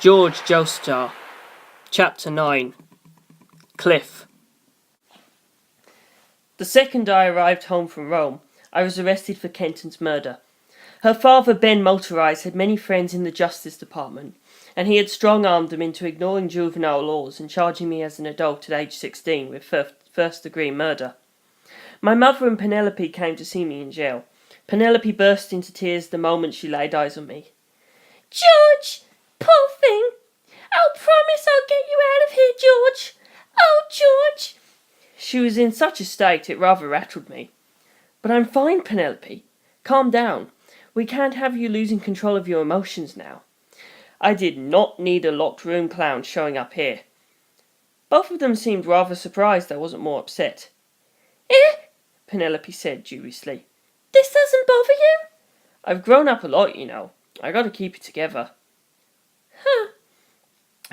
Jorge Joestar, Chapter 9. Cliff. The second I arrived home from Rome, I was arrested for Kentons' murder. Her father, Ben Motorized, had many friends in the Justice Department, and he had strong-armed them into ignoring juvenile laws and charging me as an adult at age 16 with first-degree murder. My mother and Penelope came to see me in jail. Penelope burst into tears the moment she laid eyes on me. "George, poor thing! I'll promise I'll get you out of here, George! Oh, George!" She was in such a state it rather rattled me. "But I'm fine, Penelope. Calm down. We can't have you losing control of your emotions now." I did not need a locked room clown showing up here. Both of them seemed rather surprised I wasn't more upset. "Eh?" Penelope said dubiously. "This doesn't bother you?" "I've grown up a lot, you know. I gotta keep it together." "Huh."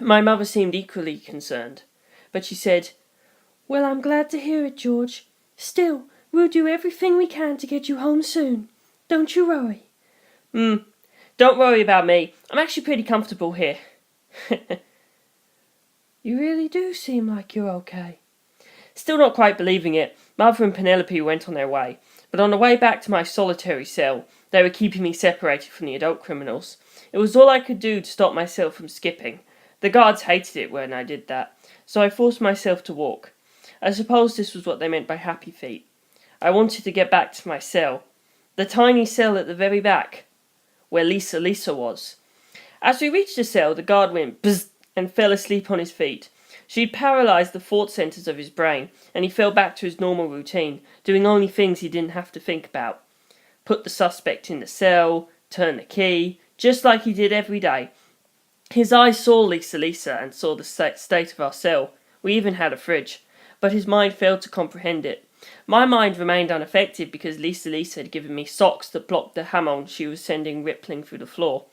My mother seemed equally concerned, but she said, "Well, I'm glad to hear it, George. Still, we'll do everything we can to get you home soon. Don't you worry." Don't worry about me. I'm actually pretty comfortable here." "You really do seem like you're okay." Still not quite believing it, Mother and Penelope went on their way, but on the way back to my solitary cell, they were keeping me separated from the adult criminals. It was all I could do to stop myself from skipping. The guards hated it when I did that, so I forced myself to walk. I suppose this was what they meant by happy feet. I wanted to get back to my cell, the tiny cell at the very back, where Lisa was. As we reached the cell, the guard went bzz and fell asleep on his feet. She'd paralysed the thought centres of his brain, and he fell back to his normal routine, doing only things he didn't have to think about. Put the suspect in the cell, turn the key, just like he did every day. His eyes saw Lisa and saw the state of our cell. We even had a fridge, but his mind failed to comprehend it. My mind remained unaffected because Lisa had given me socks that blocked the hamon she was sending rippling through the floor.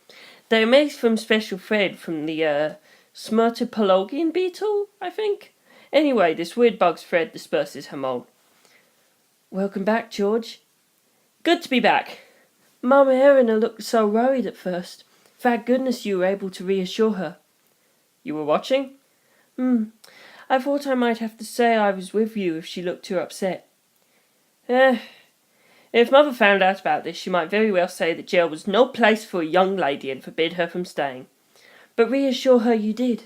They were made from special thread from the Smyrtopologian beetle, I think. Anyway, this weird bug's thread disperses hamon. "Welcome back, George." "Good to be back." "Mama Eleanor looked so worried at first. Thank goodness you were able to reassure her." "You were watching?" I thought I might have to say I was with you if she looked too upset." If Mother found out about this, she might very well say that jail was no place for a young lady and forbid her from staying." "But reassure her you did."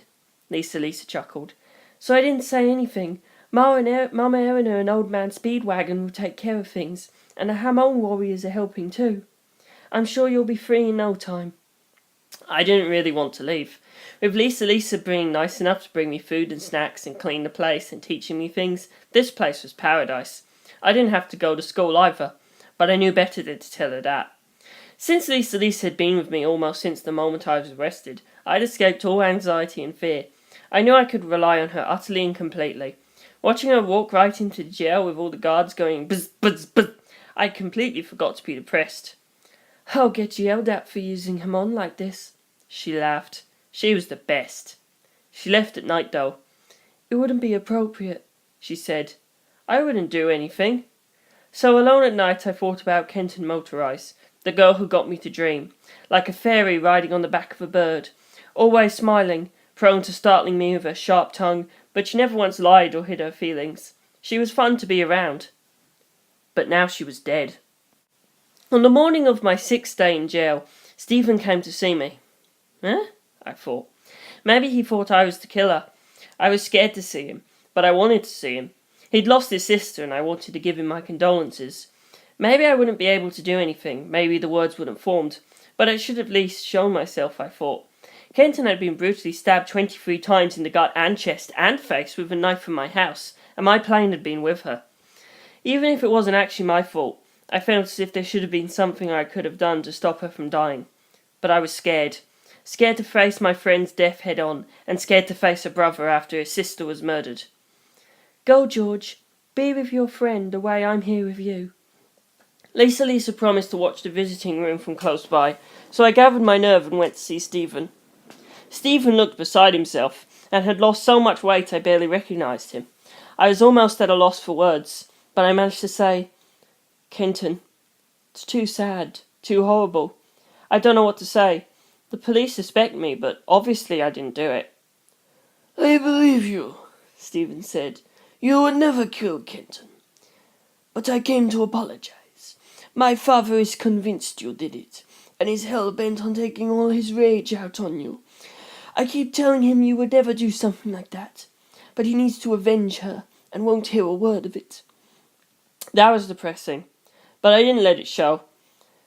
Lisa chuckled. "So I didn't say anything. Mama Eleanor and Old Man Speedwagon will take care of things, and the Hamon warriors are helping too. I'm sure you'll be free in no time." I didn't really want to leave. With Lisa being nice enough to bring me food and snacks and clean the place and teaching me things, this place was paradise. I didn't have to go to school either, but I knew better than to tell her that. Since Lisa had been with me almost since the moment I was arrested, I'd escaped all anxiety and fear. I knew I could rely on her utterly and completely. Watching her walk right into the jail with all the guards going buzz, buzz, buzz, I completely forgot to be depressed. "I'll get you yelled at for using Hamon like this." She laughed. She was the best. She left at night, though. "It wouldn't be appropriate," she said. "I wouldn't do anything." So alone at night I thought about Kenton Motorized, the girl who got me to dream, like a fairy riding on the back of a bird, always smiling, prone to startling me with her sharp tongue, but she never once lied or hid her feelings. She was fun to be around. But now she was dead. On the morning of my 6th day in jail, Stephen came to see me. I thought. Maybe he thought I was the killer. I was scared to see him, but I wanted to see him. He'd lost his sister and I wanted to give him my condolences. Maybe I wouldn't be able to do anything, maybe the words wouldn't formed, but I should at least show myself, I thought. Kenton had been brutally stabbed 23 times in the gut and chest and face with a knife from my house, and my plane had been with her. Even if it wasn't actually my fault, I felt as if there should have been something I could have done to stop her from dying. But I was scared. Scared to face my friend's death head on, and scared to face her brother after his sister was murdered. "Go, George. Be with your friend the way I'm here with you." Lisa promised to watch the visiting room from close by, so I gathered my nerve and went to see Stephen. Stephen looked beside himself, and had lost so much weight I barely recognised him. I was almost at a loss for words, but I managed to say, "Kenton, it's too sad, too horrible. I don't know what to say. The police suspect me, but obviously I didn't do it. I believe you, Stephen said. You would never kill Kenton. But I came to apologize. My father is convinced you did it, and is hell-bent on taking all his rage out on you. I keep telling him you would never do something like that, but he needs to avenge her, and won't hear a word of it. That was depressing, but I didn't let it show.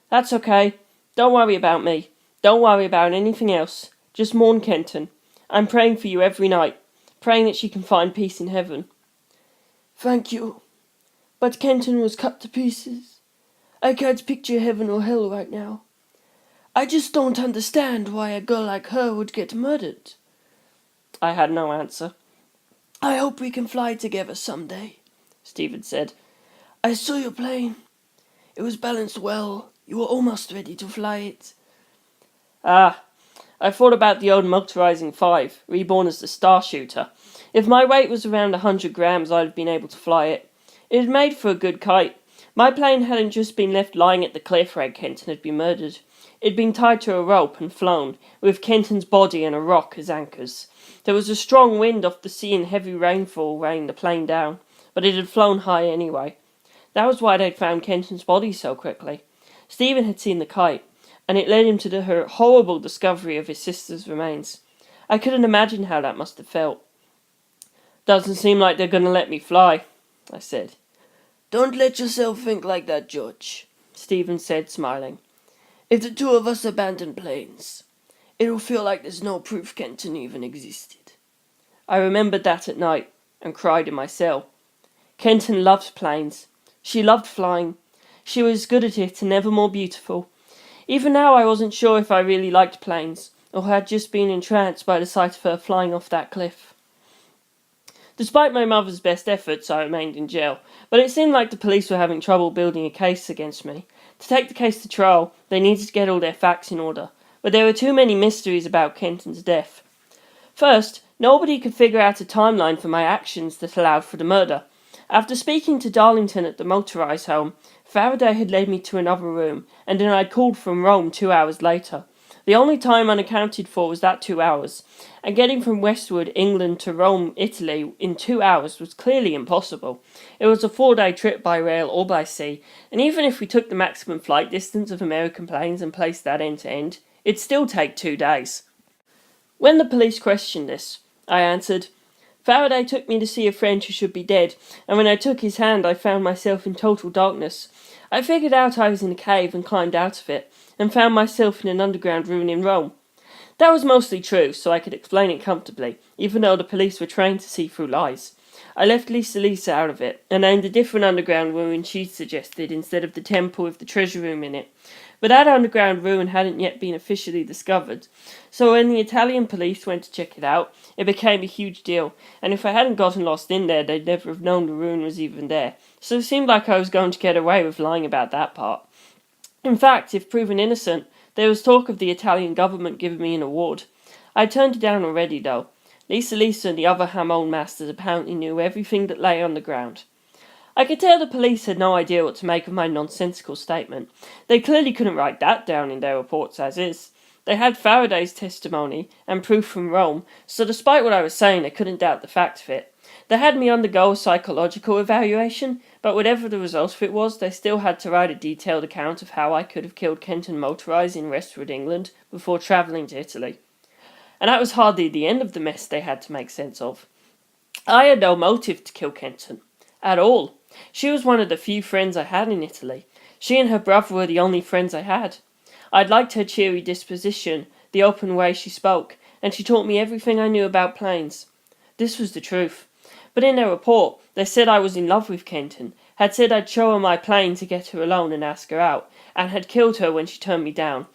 That's okay. Don't worry about me. Don't worry about anything else. Just mourn Kenton. I'm praying for you every night, praying that she can find peace in heaven. Thank you. But Kenton was cut to pieces. I can't picture heaven or hell right now. I just don't understand why a girl like her would get murdered. I had no answer. I hope we can fly together someday, Stephen said. I saw your plane. It was balanced well. You were almost ready to fly it. Ah, I thought about the old motorizing 5, reborn as the Star Shooter. If my weight was around 100 grams, I'd have been able to fly it. It had made for a good kite. My plane hadn't just been left lying at the cliff where Kenton had been murdered. It had been tied to a rope and flown, with Kenton's body and a rock as anchors. There was a strong wind off the sea and heavy rainfall weighing the plane down, but it had flown high anyway. That was why they'd found Kenton's body so quickly. Stephen had seen the kite, and it led him to the horrible discovery of his sister's remains. I couldn't imagine how that must have felt. Doesn't seem like they're going to let me fly, I said. Don't let yourself think like that, George, Stephen said, smiling. If the two of us abandon planes, it'll feel like there's no proof Kenton even existed. I remembered that at night, and cried in my cell. Kenton loved planes. She loved flying. She was good at it and never more beautiful. Even now I wasn't sure if I really liked planes, or had just been entranced by the sight of her flying off that cliff. Despite my mother's best efforts, I remained in jail, but it seemed like the police were having trouble building a case against me. To take the case to trial, they needed to get all their facts in order, but there were too many mysteries about Kenton's death. First, nobody could figure out a timeline for my actions that allowed for the murder. After speaking to Darlington at the motorised home, Faraday had led me to another room, and then I'd called from Rome 2 hours later. The only time unaccounted for was that 2 hours, and getting from Westwood, England to Rome, Italy, in 2 hours was clearly impossible. It was a 4-day trip by rail or by sea, and even if we took the maximum flight distance of American planes and placed that end to end, it'd still take 2 days. When the police questioned this, I answered, Faraday took me to see a friend who should be dead, and when I took his hand I found myself in total darkness. I figured out I was in a cave and climbed out of it, and found myself in an underground ruin in Rome. That was mostly true, so I could explain it comfortably, even though the police were trained to see through lies. I left Lisa out of it, and named a different underground ruin she'd suggested instead of the temple with the treasure room in it. But that underground ruin hadn't yet been officially discovered, so when the Italian police went to check it out, it became a huge deal, and if I hadn't gotten lost in there, they'd never have known the ruin was even there, so it seemed like I was going to get away with lying about that part. In fact, if proven innocent, there was talk of the Italian government giving me an award. I turned it down already, though. Lisa and the other Hamon masters apparently knew everything that lay on the ground. I could tell the police had no idea what to make of my nonsensical statement. They clearly couldn't write that down in their reports as is. They had Faraday's testimony and proof from Rome, so despite what I was saying, they couldn't doubt the fact of it. They had me undergo a psychological evaluation, but whatever the result of it was, they still had to write a detailed account of how I could have killed Kenton motorised in Westwood, England, before travelling to Italy. And that was hardly the end of the mess they had to make sense of. I had no motive to kill Kenton. At all. She was one of the few friends I had in Italy. She and her brother were the only friends I had. I'd liked her cheery disposition, the open way she spoke, and she taught me everything I knew about planes. This was the truth. But in their report, they said I was in love with Kenton, had said I'd show her my plane to get her alone and ask her out, and had killed her when she turned me down.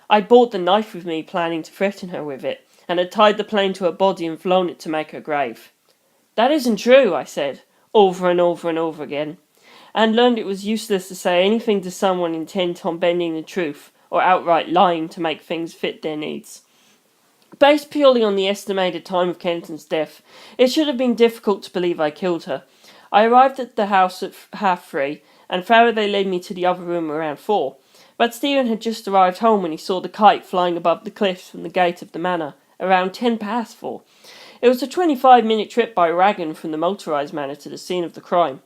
I'd brought the knife with me, planning to threaten her with it, and had tied the plane to her body and flown it to make her grave. That isn't true, I said, over and over and over again, and learned it was useless to say anything to someone intent on bending the truth, or outright lying to make things fit their needs. Based purely on the estimated time of Kenton's death, it should have been difficult to believe I killed her. I arrived at the house at 3:30, and Faraday led me to the other room around 4. But Stephen had just arrived home when he saw the kite flying above the cliffs from the gate of the manor, around 4:10. It was a 25-minute trip by wagon from the motorised manor to the scene of the crime.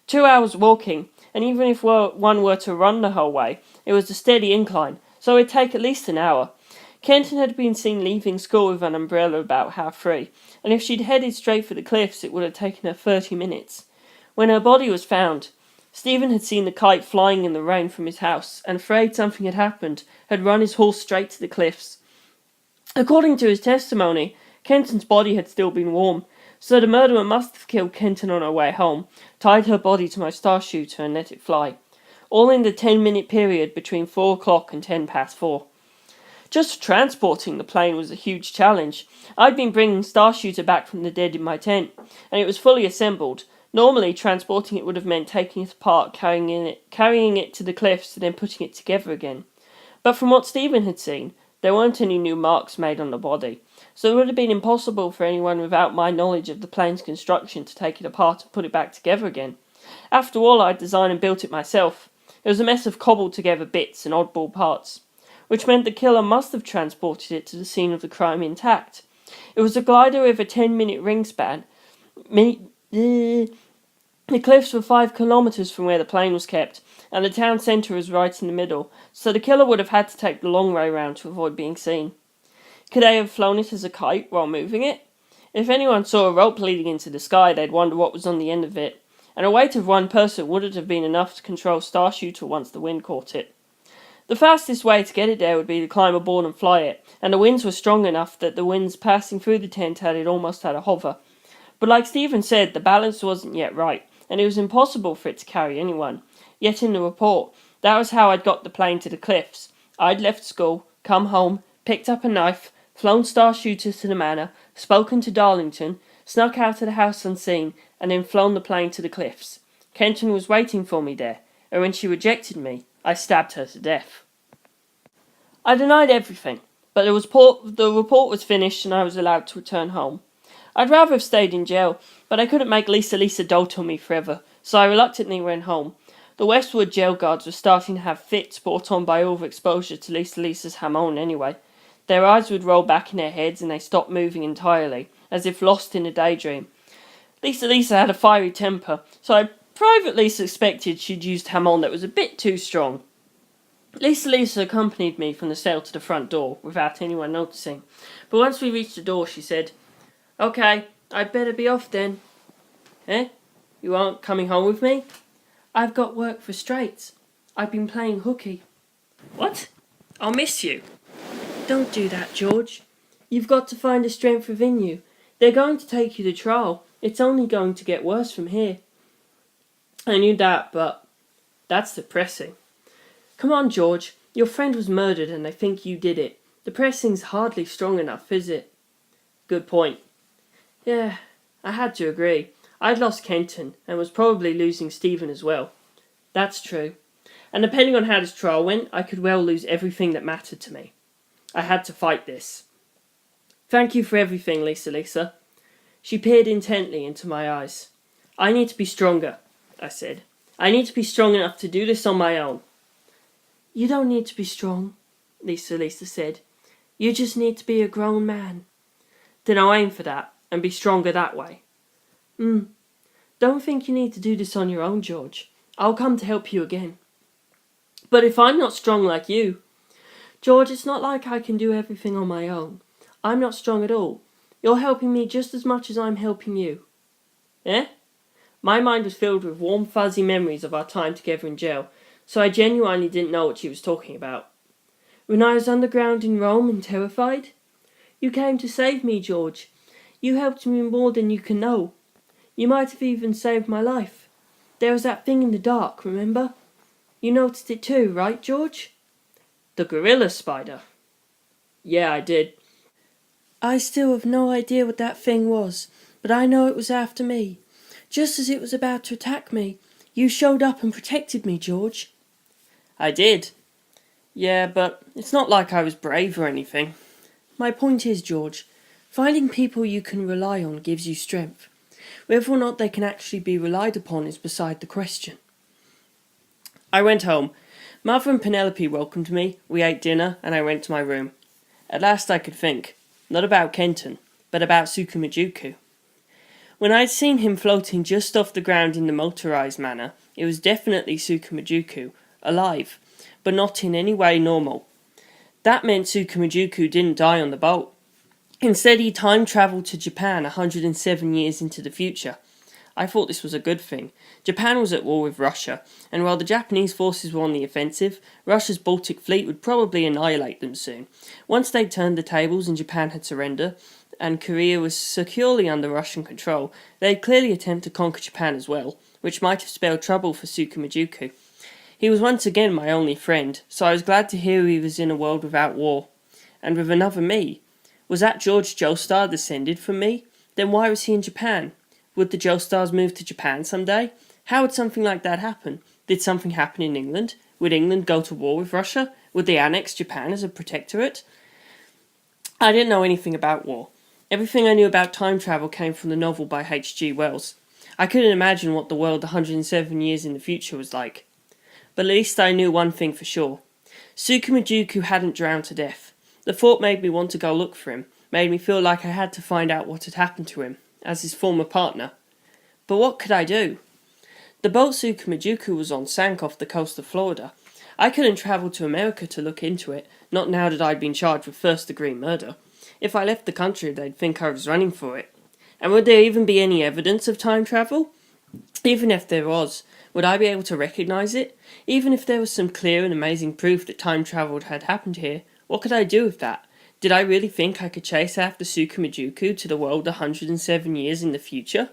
2 hours walking, and even if one were to run the whole way, it was a steady incline, so it would take at least an hour. Kenton had been seen leaving school with an umbrella about 3:30, and if she'd headed straight for the cliffs, it would have taken her 30 minutes. When her body was found, Stephen had seen the kite flying in the rain from his house, and afraid something had happened, had run his horse straight to the cliffs. According to his testimony, Kenton's body had still been warm, so the murderer must have killed Kenton on her way home, tied her body to my star shooter and let it fly. All in the 10-minute period between 4 o'clock and 4:10. Just transporting the plane was a huge challenge. I'd been bringing star shooter back from the dead in my tent, and it was fully assembled. Normally, transporting it would have meant taking it apart, carrying it to the cliffs, and then putting it together again. But from what Stephen had seen, there weren't any new marks made on the body, so it would have been impossible for anyone without my knowledge of the plane's construction to take it apart and put it back together again. After all, I'd designed and built it myself. It was a mess of cobbled together bits and oddball parts, which meant the killer must have transported it to the scene of the crime intact. It was a glider with a 10-minute wingspan. The cliffs were 5 kilometres from where the plane was kept, and the town centre was right in the middle, so the killer would have had to take the long way round to avoid being seen. Could they have flown it as a kite while moving it? If anyone saw a rope leading into the sky, they'd wonder what was on the end of it, and a weight of one person wouldn't have been enough to control Star Shooter once the wind caught it. The fastest way to get it there would be to climb aboard and fly it, and the winds were strong enough that the winds passing through the tent had it almost at a hover. But like Stephen said, the balance wasn't yet right, and it was impossible for it to carry anyone. Yet in the report, that was how I'd got the plane to the cliffs. I'd left school, come home, picked up a knife, flown Star Shooters to the manor, spoken to Darlington, snuck out of the house unseen, and then flown the plane to the cliffs. Kenton was waiting for me there, and when she rejected me, I stabbed her to death. I denied everything, but the report was finished and I was allowed to return home. I'd rather have stayed in jail, but I couldn't make Lisa dote on me forever, so I reluctantly went home. The Westwood jail guards were starting to have fits brought on by overexposure to Lisa's hamon anyway. Their eyes would roll back in their heads and they stopped moving entirely, as if lost in a daydream. Lisa had a fiery temper, so I privately suspected she'd used hamon that was a bit too strong. Lisa accompanied me from the cell to the front door, without anyone noticing. But once we reached the door, she said, "Okay, I'd better be off then." "Eh? You aren't coming home with me?" "I've got work for Straits. I've been playing hooky." "What? I'll miss you." "Don't do that, George. You've got to find the strength within you. They're going to take you to trial. It's only going to get worse from here." "I knew that, but that's depressing." "Come on, George. Your friend was murdered and they think you did it. Depressing's hardly strong enough, is it?" "Good point." "Yeah, I had to agree. I'd lost Kenton and was probably losing Stephen as well." "That's true. And depending on how this trial went, I could well lose everything that mattered to me. I had to fight this." "Thank you for everything, Lisa." She peered intently into my eyes. "I need to be stronger," I said. "I need to be strong enough to do this on my own." "You don't need to be strong," Lisa said. "You just need to be a grown man." "Then I'll aim for that, and be stronger that way." Don't think you need to do this on your own, George. I'll come to help you again." "But if I'm not strong like you..." "George, it's not like I can do everything on my own. I'm not strong at all. You're helping me just as much as I'm helping you." "Eh?" My mind was filled with warm, fuzzy memories of our time together in jail, so I genuinely didn't know what she was talking about. "When I was underground in Rome and terrified? You came to save me, George. You helped me more than you can know. You might have even saved my life. There was that thing in the dark, remember? You noticed it too, right, George?" "The gorilla spider?" "Yeah, I did." "I still have no idea what that thing was, but I know it was after me. Just as it was about to attack me, you showed up and protected me, George." "I did. Yeah, but it's not like I was brave or anything." "My point is, George, finding people you can rely on gives you strength. Whether or not they can actually be relied upon is beside the question." I went home. Mother and Penelope welcomed me, we ate dinner, and I went to my room. At last I could think, not about Kenton, but about Sukumajuku. When I had seen him floating just off the ground in the motorized manner, it was definitely Sukumajuku, alive, but not in any way normal. That meant Sukumajuku didn't die on the boat. Instead, he time-travelled to Japan 107 years into the future. I thought this was a good thing. Japan was at war with Russia, and while the Japanese forces were on the offensive, Russia's Baltic fleet would probably annihilate them soon. Once they'd turned the tables and Japan had surrendered, and Korea was securely under Russian control, they'd clearly attempt to conquer Japan as well, which might have spelled trouble for Sukumajuku. He was once again my only friend, so I was glad to hear he was in a world without war. And with another me. Was that Jorge Joestar descended from me? Then why was he in Japan? Would the Joestars move to Japan someday? How would something like that happen? Did something happen in England? Would England go to war with Russia? Would they annex Japan as a protectorate? I didn't know anything about war. Everything I knew about time travel came from the novel by H.G. Wells. I couldn't imagine what the world 107 years in the future was like. But at least I knew one thing for sure. Sukumajuku hadn't drowned to death. The thought made me want to go look for him, made me feel like I had to find out what had happened to him, as his former partner. But what could I do? The boat Sukumajuku was on sank off the coast of Florida. I couldn't travel to America to look into it, not now that I'd been charged with first-degree murder. If I left the country, they'd think I was running for it. And would there even be any evidence of time travel? Even if there was, would I be able to recognise it? Even if there was some clear and amazing proof that time travel had happened here, what could I do with that? Did I really think I could chase after Sukumajuku to the world 107 years in the future?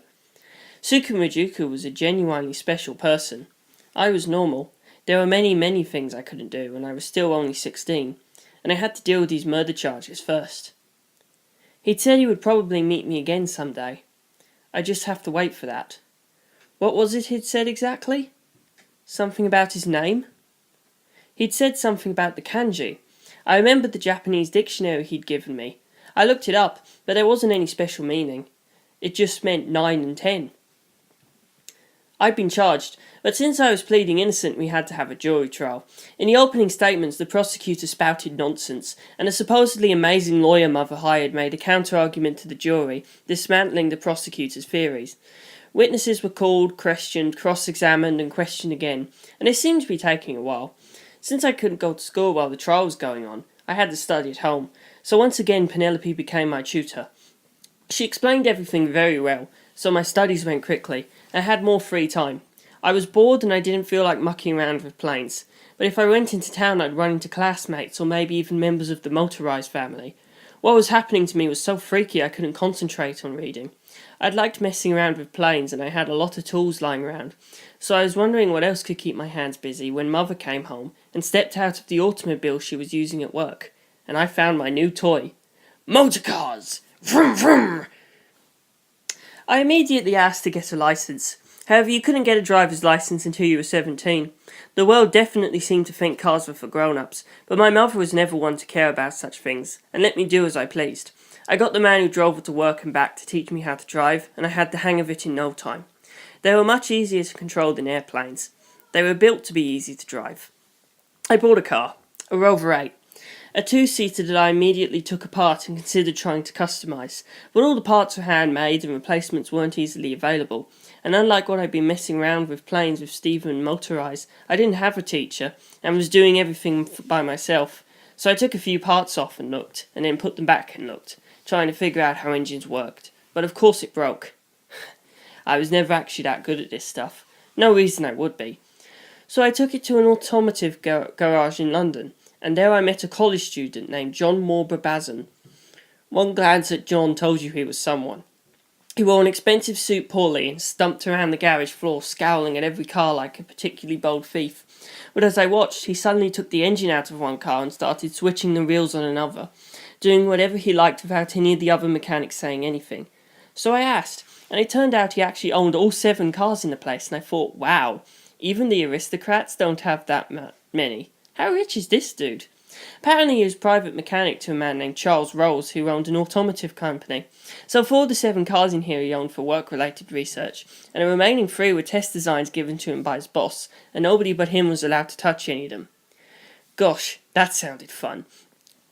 Sukumajuku was a genuinely special person. I was normal. There were many things I couldn't do, and I was still only 16, and I had to deal with these murder charges first. He'd said he would probably meet me again someday. I just have to wait for that. What was it he'd said exactly? Something about his name? He'd said something about the kanji. I remembered the Japanese dictionary he'd given me. I looked it up, but there wasn't any special meaning. It just meant 9 and 10. I'd been charged, but since I was pleading innocent, we had to have a jury trial. In the opening statements, the prosecutor spouted nonsense, and a supposedly amazing lawyer Mother hired made a counter-argument to the jury, dismantling the prosecutor's theories. Witnesses were called, questioned, cross-examined, and questioned again, and it seemed to be taking a while. Since I couldn't go to school while the trial was going on, I had to study at home, so once again Penelope became my tutor. She explained everything very well, so my studies went quickly, and I had more free time. I was bored and I didn't feel like mucking around with planes, but if I went into town I'd run into classmates or maybe even members of the motorized family. What was happening to me was so freaky I couldn't concentrate on reading. I'd liked messing around with planes and I had a lot of tools lying around, so I was wondering what else could keep my hands busy when Mother came home and stepped out of the automobile she was using at work, and I found my new toy. Motorcars! Vroom vroom! I immediately asked to get a license. However, you couldn't get a driver's license until you were 17. The world definitely seemed to think cars were for grown-ups, but my mother was never one to care about such things, and let me do as I pleased. I got the man who drove her to work and back to teach me how to drive, and I had the hang of it in no time. They were much easier to control than airplanes. They were built to be easy to drive. I bought a car, a Rover 8. A two-seater that I immediately took apart and considered trying to customise, but all the parts were handmade and replacements weren't easily available, and unlike what I'd been messing around with planes with Stephen motorised, I didn't have a teacher, and was doing everything by myself, so I took a few parts off and looked, and then put them back and looked, trying to figure out how engines worked, but of course it broke. I was never actually that good at this stuff, no reason I would be. So I took it to an automotive garage in London, and there I met a college student named John Moore-Babazon. One glance at John told you he was someone. He wore an expensive suit poorly and stumped around the garage floor, scowling at every car like a particularly bold thief. But as I watched, he suddenly took the engine out of one car and started switching the wheels on another, doing whatever he liked without any of the other mechanics saying anything. So I asked, and it turned out he actually owned all 7 cars in the place, and I thought, wow, even the aristocrats don't have that many. How rich is this dude? Apparently he was private mechanic to a man named Charles Rolls who owned an automotive company. So 4 of the 7 cars in here he owned for work-related research, and the remaining 3 were test designs given to him by his boss, and nobody but him was allowed to touch any of them. Gosh, that sounded fun.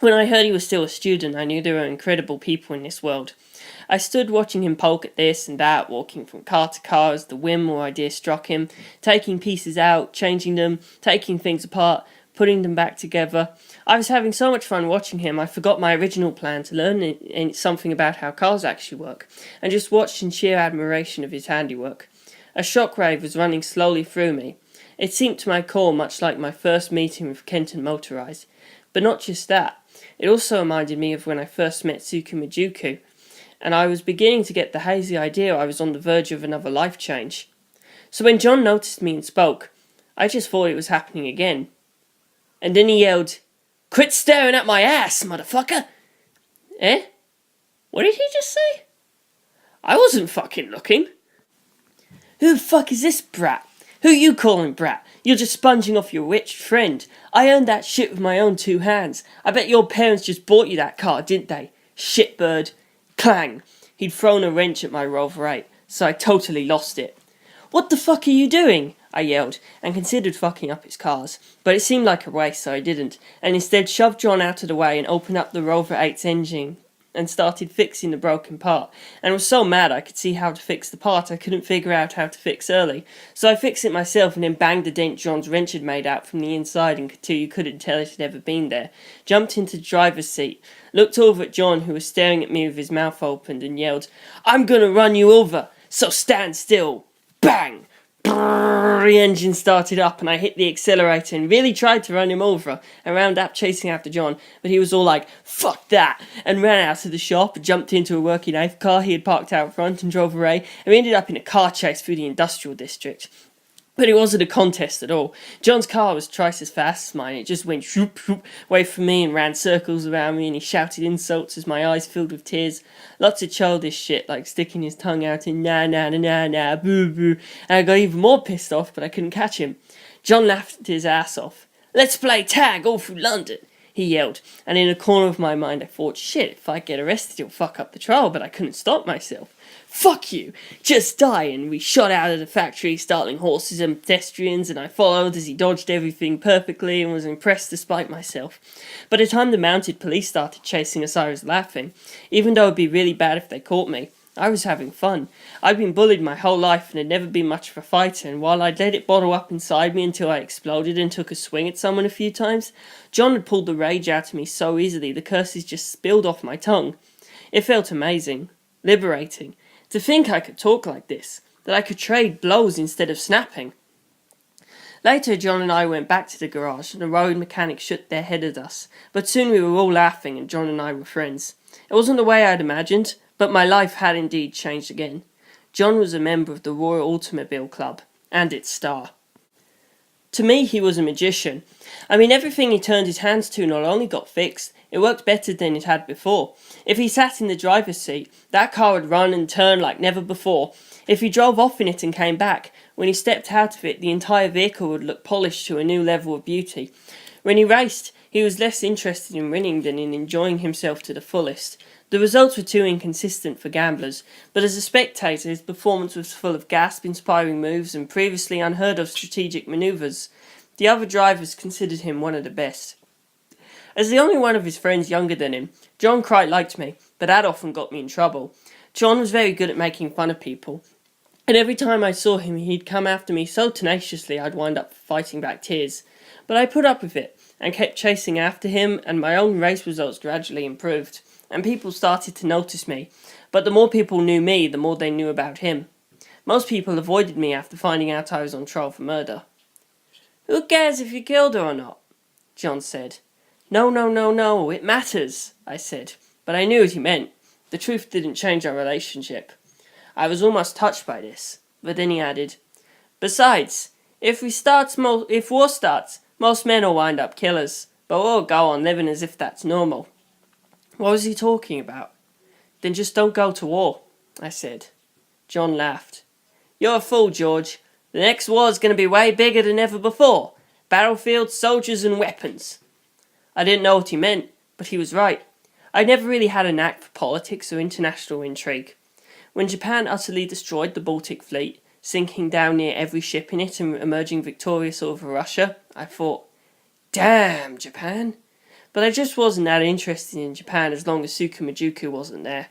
When I heard he was still a student, I knew there were incredible people in this world. I stood watching him poke at this and that, walking from car to car as the whim or idea struck him, taking pieces out, changing them, taking things apart, putting them back together. I was having so much fun watching him, I forgot my original plan to learn something about how cars actually work, and just watched in sheer admiration of his handiwork. A shockwave was running slowly through me. It seemed to my core much like my first meeting with Kenton Motorized. But not just that. It also reminded me of when I first met Tsukumajuku, and I was beginning to get the hazy idea I was on the verge of another life change. So when John noticed me and spoke, I just thought it was happening again. And then he yelled, "Quit staring at my ass, motherfucker!" Eh? What did he just say? I wasn't fucking looking. Who the fuck is this brat? Who you calling brat? You're just sponging off your rich friend. I earned that shit with my own 2 hands. I bet your parents just bought you that car, didn't they? Shitbird. Clang. He'd thrown a wrench at my Rover 8, so I totally lost it. What the fuck are you doing? I yelled, and considered fucking up his cars. But it seemed like a waste, so I didn't, and instead shoved John out of the way and opened up the Rover 8's engine and started fixing the broken part, and was so mad I could see how to fix the part I couldn't figure out how to fix early. So I fixed it myself and then banged the dent John's wrench had made out from the inside until you couldn't tell it had ever been there. Jumped into the driver's seat, looked over at John, who was staring at me with his mouth opened, and yelled, "I'm gonna run you over, so stand still." Bang! The engine started up and I hit the accelerator and really tried to run him over and wound up chasing after John, but he was all like, "Fuck that," and ran out of the shop, jumped into a working eighth car he had parked out front and drove away, and we ended up in a car chase through the industrial district. But it wasn't a contest at all. John's car was twice as fast as mine. It just went shoop shoop away from me and ran circles around me, and he shouted insults as my eyes filled with tears. Lots of childish shit, like sticking his tongue out in na na na na na boo boo, and I got even more pissed off, but I couldn't catch him. John laughed his ass off. "Let's play tag all through London," he yelled, and in a corner of my mind I thought, shit, if I get arrested he'll fuck up the trial, but I couldn't stop myself. "Fuck you! Just die!" And we shot out of the factory, startling horses and pedestrians, and I followed as he dodged everything perfectly and was impressed despite myself. By the time the mounted police started chasing us, I was laughing, even though it'd be really bad if they caught me. I was having fun. I'd been bullied my whole life and had never been much of a fighter, and while I'd let it bottle up inside me until I exploded and took a swing at someone a few times, John had pulled the rage out of me so easily the curses just spilled off my tongue. It felt amazing. Liberating. To think I could talk like this, that I could trade blows instead of snapping. Later, John and I went back to the garage, and the road mechanic shook their head at us, but soon we were all laughing and John and I were friends. It wasn't the way I'd imagined, but my life had indeed changed again. John was a member of the Royal Automobile Club, and its star. To me, he was a magician. I mean, everything he turned his hands to not only got fixed, it worked better than it had before. If he sat in the driver's seat, that car would run and turn like never before. If he drove off in it and came back, when he stepped out of it, the entire vehicle would look polished to a new level of beauty. When he raced, he was less interested in winning than in enjoying himself to the fullest. The results were too inconsistent for gamblers, but as a spectator his performance was full of gasp-inspiring moves and previously unheard-of strategic manoeuvres. The other drivers considered him one of the best. As the only one of his friends younger than him, John quite liked me, but that often got me in trouble. John was very good at making fun of people, and every time I saw him he'd come after me so tenaciously I'd wind up fighting back tears. But I put up with it, and kept chasing after him, and my own race results gradually improved, and people started to notice me. But the more people knew me, the more they knew about him. Most people avoided me after finding out I was on trial for murder. "Who cares if you killed her or not?" John said. No, it matters," I said, but I knew what he meant. The truth didn't change our relationship. I was almost touched by this, but then he added, "Besides, if war starts, most men will wind up killers, but we'll go on living as if that's normal." What was he talking about? "Then just don't go to war," I said. John laughed. "You're a fool, George. The next war's going to be way bigger than ever before. Battlefields, soldiers and weapons." I didn't know what he meant, but he was right. I'd never really had a knack for politics or international intrigue. When Japan utterly destroyed the Baltic Fleet, sinking down near every ship in it and emerging victorious over Russia, I thought, Damn Japan. But I just wasn't that interested in Japan as long as Sukumajuku wasn't there.